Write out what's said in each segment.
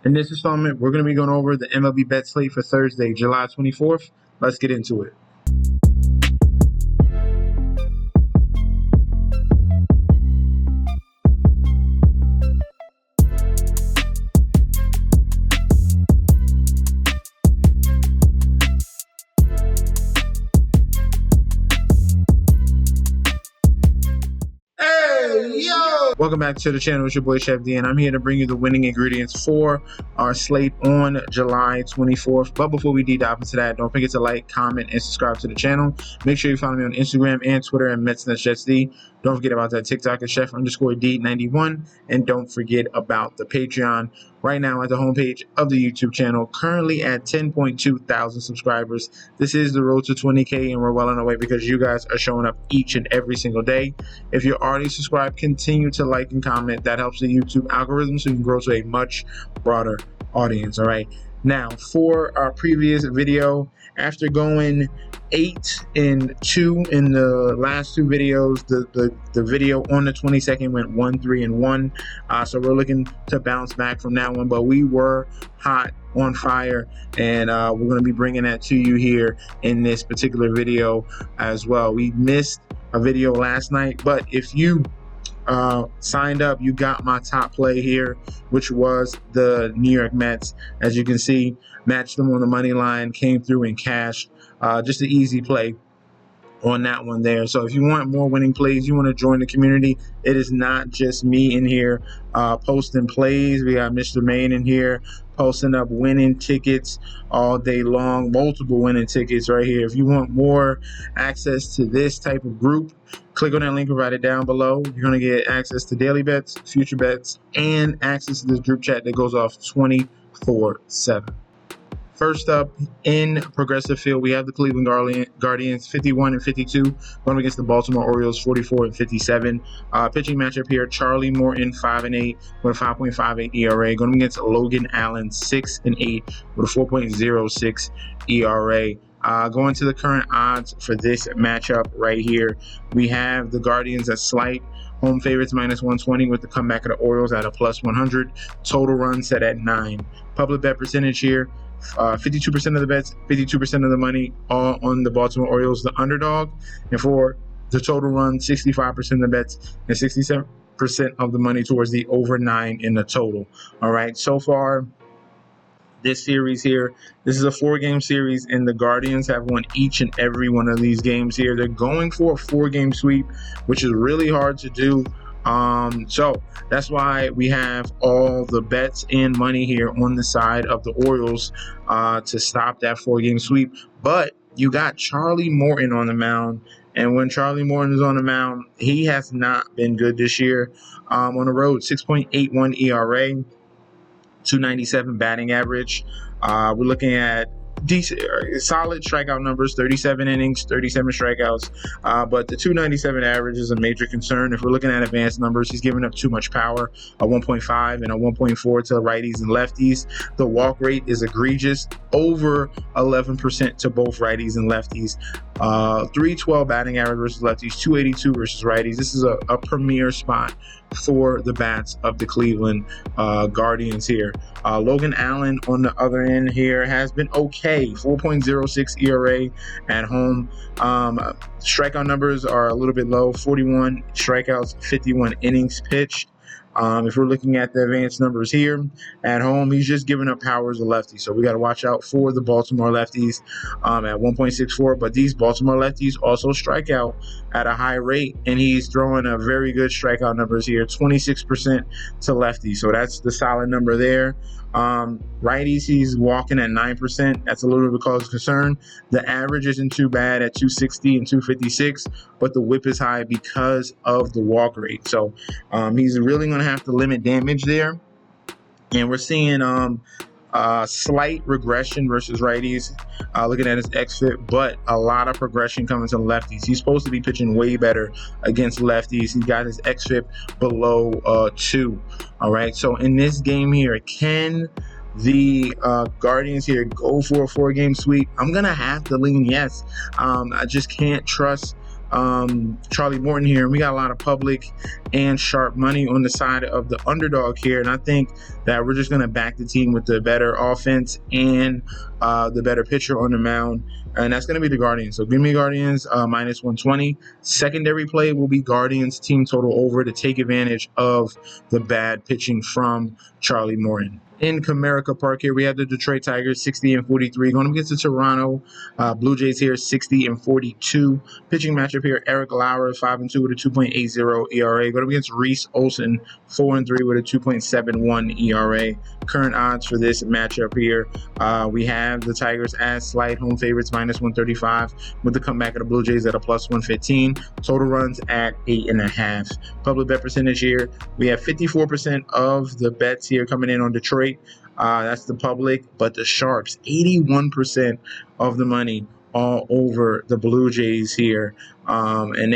In this installment, we're going to be going over the MLB bet slate for Thursday, July 24th. Let's get into it. Welcome back to the channel. It's your boy Chef D, and I'm here to bring you the winning ingredients for our slate on July 24th. But before we deep dive into that, don't forget to like, comment, and subscribe to the channel. Make sure you follow me on Instagram and Twitter at MetsNetChefD. Don't forget about that TikTok at Chef_D91, and don't forget about the Patreon. Right now at the homepage of the YouTube channel, currently at 10.2 thousand subscribers. This is the road to 20K, and we're well on our way because you guys are showing up each and every single day. If you're already subscribed, continue to like and comment. That helps the YouTube algorithm so you can grow to a much broader audience. All right. Now, for our previous video, after going 8-2 in the last two videos, the video on the 22nd went 1-3-1. So we're looking to bounce back from that one, but we were hot on fire, and we're going to be bringing that to you here in this particular video as well. We missed a video last night, but if you signed up, you got my top play here, which was the New York Mets. As you can see, matched them on the money line, came through and cashed. Just an easy play on that one there. So if you want more winning plays, you want to join the community, it is not just me in here posting plays. We got Mr. Main in here posting up winning tickets all day long, multiple winning tickets right here. If you want more access to this type of group, click on that link provided down below. You're going to get access to daily bets, future bets, and access to this group chat that goes off 24/7. First up in Progressive Field, we have the Cleveland Guardians 51-52 going against the Baltimore Orioles 44-57. Pitching matchup here: Charlie Morton 5-8 with a 5.58 ERA going against Logan Allen 6-8 with a 4.06 ERA. Going to the current odds for this matchup right here, we have the Guardians as slight home favorites -120 with the comeback of the Orioles at a +100. Total run set at 9. Public bet percentage here: 52% of the bets, 52% of the money, all on the Baltimore Orioles, the underdog. And for the total run, 65% of the bets and 67% of the money towards the over 9 in the total. All right, so far this series here, this is a 4-game series, and the Guardians have won each and every one of these games here. They're going for a 4-game sweep, which is really hard to do. So that's why we have all the bets and money here on the side of the Orioles to stop that 4-game sweep. But you got Charlie Morton on the mound, and when Charlie Morton is on the mound, he has not been good this year. On the road, 6.81 ERA, 297 batting average. We're looking at decent, solid strikeout numbers: 37 innings, 37 strikeouts. But the 297 average is a major concern. If we're looking at advanced numbers, he's giving up too much power, a 1.5 and a 1.4 to righties and lefties. The walk rate is egregious, over 11% to both righties and lefties. 312 batting average versus lefties, 282 versus righties. This is a premier spot for the bats of the Cleveland Guardians here. Logan Allen on the other end here has been okay, 4.06 ERA at home. Strikeout numbers are a little bit low: 41 strikeouts, 51 innings pitched. If we're looking at the advanced numbers here at home, he's just giving up power as a lefty. So we got to watch out for the Baltimore lefties at 1.64. But these Baltimore lefties also strike out at a high rate, and he's throwing a very good strikeout numbers here, 26% to lefties. So that's the solid number there. Righties, he's walking at 9%. That's a little bit of a cause of concern. The average isn't too bad at 260 and 256, but the whip is high because of the walk rate. So he's really going to have to limit damage there. And we're seeing slight regression versus righties, looking at his xFIP, but a lot of progression coming to lefties. He's supposed to be pitching way better against lefties. He's got his xFIP below 2. All right, so in this game here, can the Guardians here go for a 4-game sweep? I'm gonna have to lean yes. I just can't trust Charlie Morton here, and we got a lot of public and sharp money on the side of the underdog here, and I think that we're just going to back the team with the better offense and the better pitcher on the mound, and that's going to be the Guardians. So give me Guardians minus 120. Secondary play will be Guardians team total over to take advantage of the bad pitching from Charlie Morton. In Comerica Park here, we have the Detroit Tigers 60-43 going against the Toronto Blue Jays here 60-42. Pitching matchup here, Eric Lauer 5-2 with a 2.80 ERA going against Reese Olson 4-3 with a 2.71 ERA. Current odds for this matchup here, we have the Tigers as slight home favorites minus 135 with the comeback of the Blue Jays at a plus 115. Total runs at 8.5. Public bet percentage here, we have 54% of the bets here coming in on Detroit. That's the public, but the sharps 81% of the money all over the Blue Jays here, and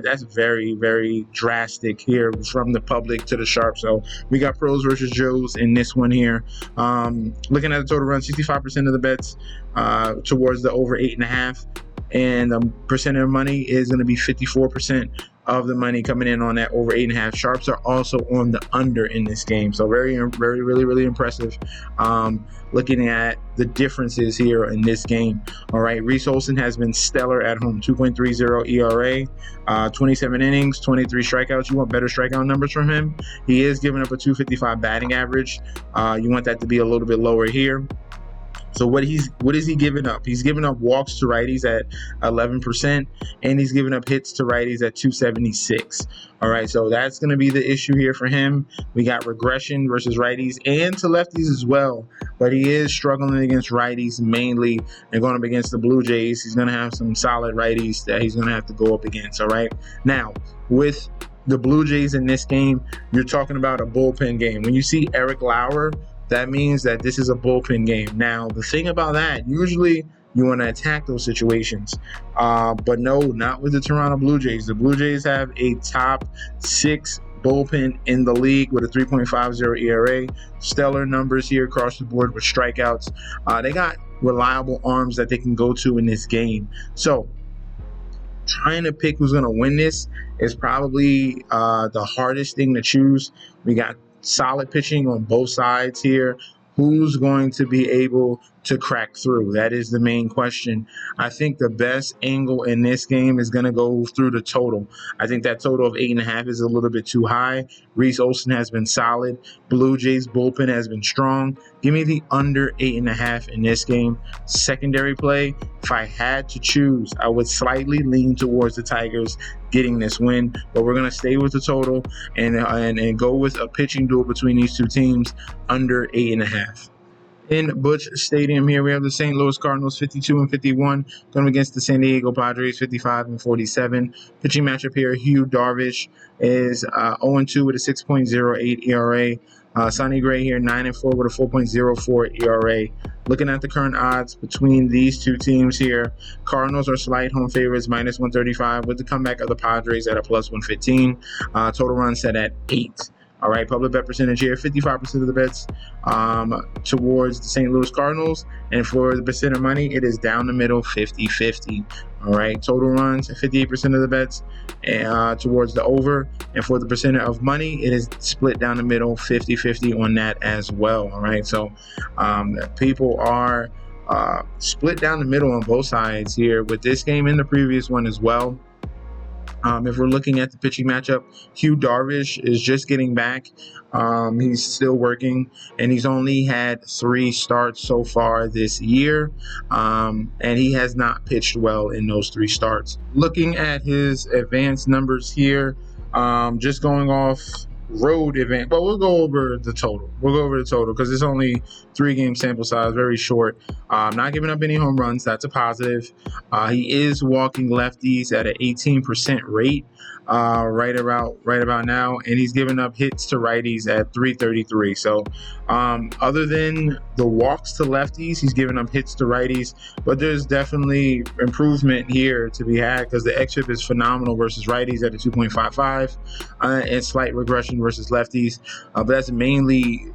that's very, very drastic here from the public to the sharps. So we got pros versus Joes in this one here. Looking at the total run, 65% of the bets towards the over 8.5, and the percent of money is going to be 54% of the money coming in on that over 8.5. Sharps are also on the under in this game, so very, really impressive. Looking at the differences here in this game. All right, Reese Olson has been stellar at home, 2.30 ERA, 27 innings, 23 strikeouts. You want better strikeout numbers from him. He is giving up a 255 batting average. You want that to be a little bit lower here. So what is he giving up? He's giving up walks to righties at 11%, and he's giving up hits to righties at 276. All right, so that's going to be the issue here for him. We got regression versus righties and to lefties as well, but he is struggling against righties mainly, and going up against the Blue Jays, he's going to have some solid righties that he's going to have to go up against. All right, now with the Blue Jays in this game, you're talking about a bullpen game. When you see Eric Lauer, that means that this is a bullpen game. Now, the thing about that, usually you want to attack those situations. But no, not with the Toronto Blue Jays. The Blue Jays have a top 6 bullpen in the league with a 3.50 ERA. Stellar numbers here across the board with strikeouts. They got reliable arms that they can go to in this game. So, trying to pick who's going to win this is probably the hardest thing to choose. We got solid pitching on both sides here. Who's going to be able to crack through? That is the main question. I think the best angle in this game is going to go through the total. I think that total of 8.5 is a little bit too high. Reese Olson has been solid. Blue Jays bullpen has been strong. Give me the under 8.5 in this game. Secondary play, if I had to choose, I would slightly lean towards the Tigers getting this win, but we're going to stay with the total and go with a pitching duel between these two teams under 8.5. In Butch Stadium here, we have the St. Louis Cardinals 52-51 going against the San Diego Padres 55-47. Pitching matchup here, Hugh Darvish is 0-2 with a 6.08 ERA. Sonny Gray here 9-4 with a 4.04 ERA. Looking at the current odds between these two teams here, Cardinals are slight home favorites minus 135 with the comeback of the Padres at a plus 115. Total run set at 8. All right, public bet percentage here, 55% of the bets towards the St. Louis Cardinals. And for the percent of money, it is down the middle, 50-50. All right, total runs, 58% of the bets towards the over. And for the percent of money, it is split down the middle, 50-50 on that as well. All right, so people are split down the middle on both sides here with this game and the previous one as well. If we're looking at the pitching matchup, Hugh Darvish is just getting back. He's still working, and he's only had 3 starts so far this year, and he has not pitched well in those 3 starts. Looking at his advanced numbers here, just going off road event, but we'll go over the total. Because it's only 3-game sample size, very short. Not giving up any home runs. That's a positive. He is walking lefties at an 18% rate right about now, and he's giving up hits to righties at 333. So other than the walks to lefties, he's giving up hits to righties, but there's definitely improvement here to be had because the xFIP is phenomenal versus righties at a 2.55 and slight regression versus lefties, but that's mainly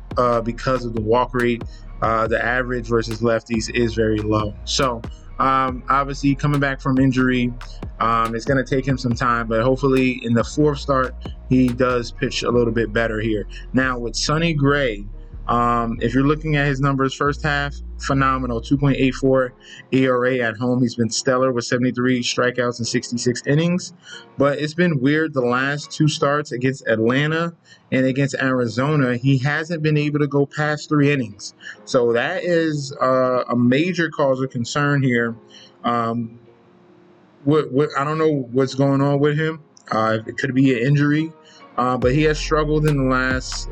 because of the walk rate. the average versus lefties is very low. So obviously coming back from injury, it's going to take him some time, but hopefully in the fourth start, he does pitch a little bit better here. Now with Sonny Gray, if you're looking at his numbers first half, phenomenal, 2.84 ERA at home. He's been stellar with 73 strikeouts and 66 innings, but it's been weird the last two starts against Atlanta and against Arizona. He hasn't been able to go past 3 innings. So that is a major cause of concern here. I don't know what's going on with him. It could be an injury. But he has struggled in the last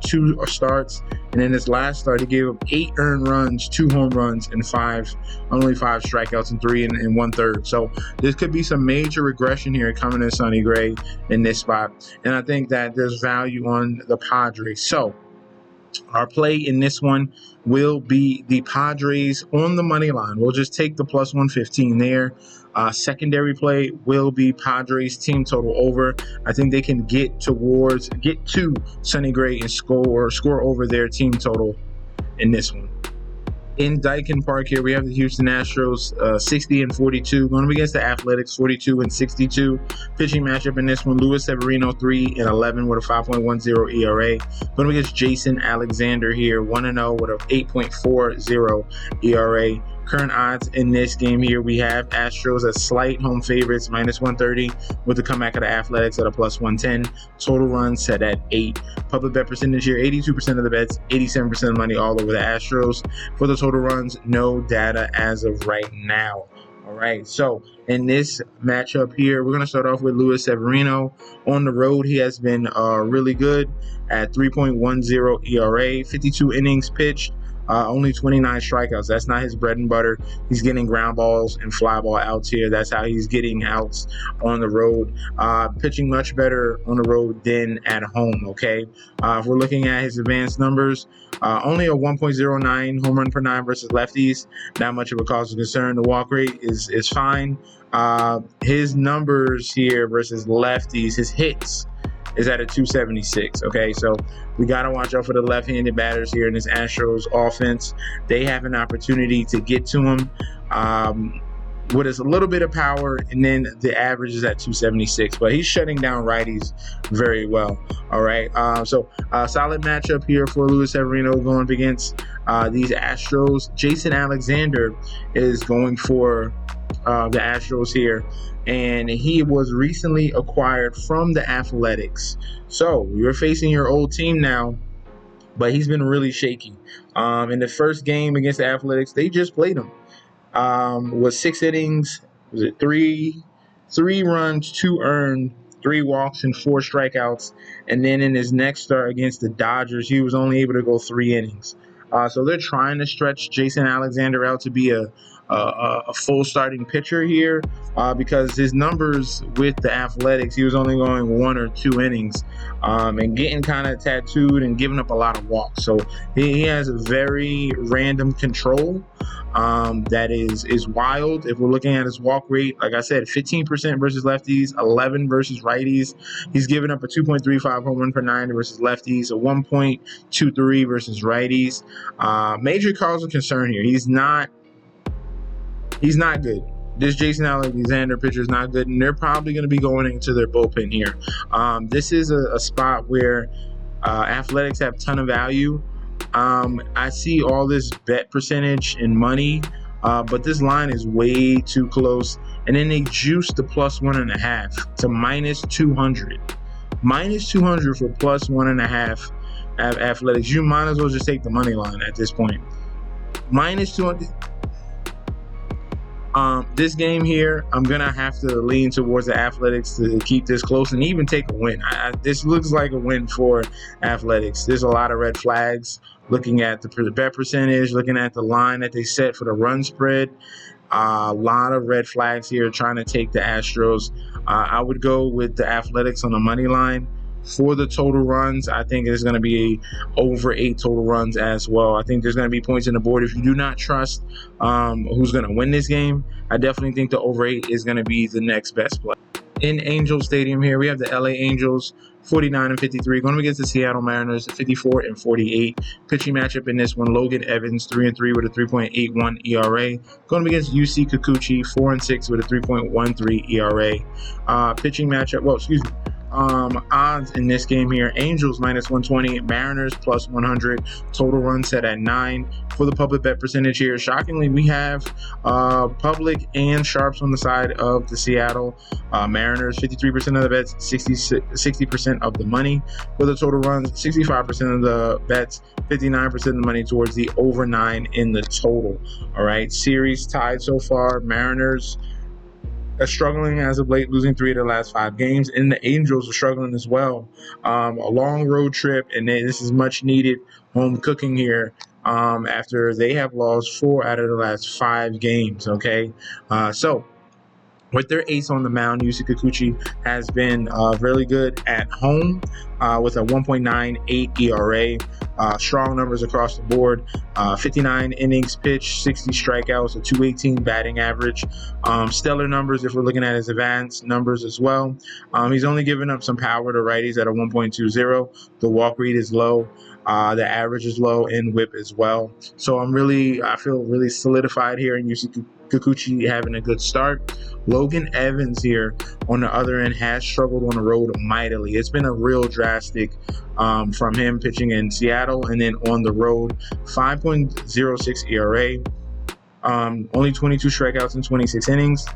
2 starts, and in his last start, he gave up 8 earned runs, 2 home runs, and only 5 strikeouts and 3 and 1/3. So there could be some major regression here coming in Sonny Gray in this spot, and I think that there's value on the Padres. So our play in this one will be the Padres on the money line. We'll just take the plus 115 there. Secondary play will be Padres team total over. I think they can get to Sonny Gray and score over their team total in this one. In Daikin Park here, we have the Houston Astros 60-42 going up against the Athletics 42-62. Pitching matchup in this one, Luis Severino 3-11 with a 5.10 ERA. Going up against Jason Alexander here 1-0 with a 8.40 ERA. Current odds in this game here, we have Astros as slight home favorites, -130, with the comeback of the Athletics at a +110. Total runs set at 8. Public bet percentage here, 82% of the bets, 87% of the money all over the Astros. For the total runs, no data as of right now. All right, so in this matchup here, we're going to start off with Luis Severino. On the road, he has been really good at 3.10 ERA, 52 innings pitched. Only 29 strikeouts. That's not his bread and butter. He's getting ground balls and fly ball outs here. That's how he's getting outs on the road. Pitching much better on the road than at home, okay? If we're looking at his advanced numbers, only a 1.09 home run per 9 versus lefties. Not much of a cause of concern. The walk rate is fine. His numbers here versus lefties, his hits, is at a 276. Okay, so we got to watch out for the left-handed batters here in this Astros offense. They have an opportunity to get to him with a little bit of power, and then the average is at 276. But he's shutting down righties very well. All right, so solid matchup here for Luis Severino going up against these Astros. Jason Alexander is going for the Astros here, and he was recently acquired from the Athletics. So you're facing your old team now, but he's been really shaky. In the first game against the Athletics, they just played him. Was 6 innings, was it 3 runs, 2 earned, 3 walks, and 4 strikeouts. And then in his next start against the Dodgers, he was only able to go 3 innings. So they're trying to stretch Jason Alexander out to be a full starting pitcher here because his numbers with the Athletics, he was only going 1 or 2 innings and getting kind of tattooed and giving up a lot of walks. So he has a very random control that is wild. If we're looking at his walk rate, like I said, 15% versus lefties, 11 versus righties. He's given up a 2.35 home run per 9 versus lefties, a 1.23 versus righties. Major cause of concern here. He's not good. This Jason Alexander pitcher is not good, and they're probably going to be going into their bullpen here. This is a spot where Athletics have a ton of value. I see all this bet percentage and money, but this line is way too close. And then they juice the +1.5 to -200. -200 for +1.5 at Athletics. You might as well just take the money line at this point. -200. This game here, I'm going to have to lean towards the Athletics to keep this close and even take a win. This looks like a win for Athletics. There's a lot of red flags looking at the bet percentage, looking at the line that they set for the run spread. A lot of red flags here trying to take the Astros. I would go with the Athletics on the money line. For the total runs, I think there's going to be over 8 total runs as well. I think there's going to be points on the board. If you do not trust who's going to win this game, I definitely think the over 8 is going to be the next best play. In Angel Stadium here, we have the LA Angels 49-53 going against the Seattle Mariners 54-48. Pitching matchup in this one: Logan Evans 3-3 with a 3.81 ERA going against UC Kikuchi 4-6 with a 3.13 ERA. Pitching matchup, odds in this game here: Angels -120, Mariners +100, total run set at 9. For the public bet percentage here, shockingly, we have public and sharps on the side of the Seattle Mariners. 53% of the bets, 60% of the money. For the total runs, 65% of the bets, 59% of the money towards the over 9 in the total. All right, series tied so far. Mariners are struggling as of late, losing 3 of their last 5 games, and the Angels are struggling as well. A long road trip, and this is much needed home cooking here after they have lost 4 out of the last 5 games. Okay, so with their ace on the mound, UC Kikuchi has been really good at home with a 1.98 ERA. Strong numbers across the board. 59 innings pitched, 60 strikeouts, a 218 batting average. Stellar numbers if we're looking at his advanced numbers as well. He's only given up some power to righties at a 1.20. The walk rate is low. The average is low, and whip as well. So I feel really solidified here in UC Kikuchi having a good start. Logan Evans here on the other end has struggled on the road mightily. It's been a real drastic from him pitching in Seattle and then on the road. 5.06 ERA, only 22 strikeouts in 26 innings.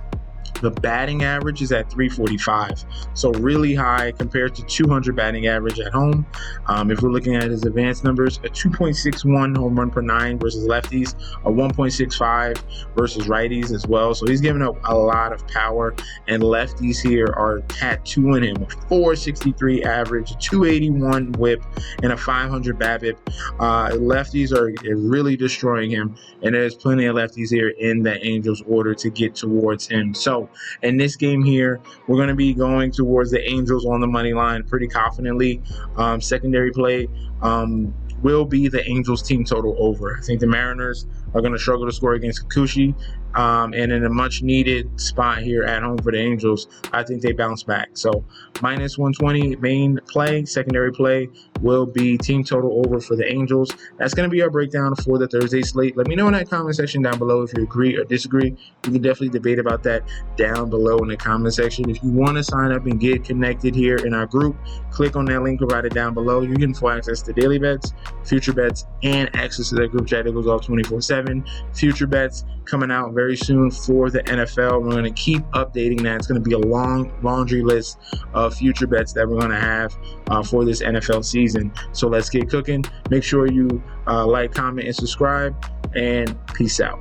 The batting average is at 345, so really high compared to 200 batting average at home. If we're looking at his advanced numbers, a 2.61 home run per 9 versus lefties, a 1.65 versus righties as well. So he's giving up a lot of power, and lefties here are tattooing him. A 463 average, a 281 whip, and a 500 BABIP. Lefties are really destroying him, and there's plenty of lefties here in the Angels order to get towards him. So in this game here, we're going to be going towards the Angels on the money line pretty confidently. Secondary play will be the Angels team total over. I think the Mariners are going to struggle to score against Kikuchi, and in a much needed spot here at home for the Angels, I think they bounce back. So -120 main play, secondary play will be team total over for the Angels. That's going to be our breakdown for the Thursday slate. Let me know in that comment section down below if you agree or disagree. We can definitely debate about that down below in the comment section. If you want to sign up and get connected here in our group, click on that link provided down below. You can full access to daily bets, future bets, and access to that group chat that goes off 24/7. Future bets coming out very soon for the NFL. We're going to keep updating that. It's going to be a long laundry list of future bets that we're going to have for this NFL season. So let's get cooking. Make sure you like, comment, and subscribe, and peace out.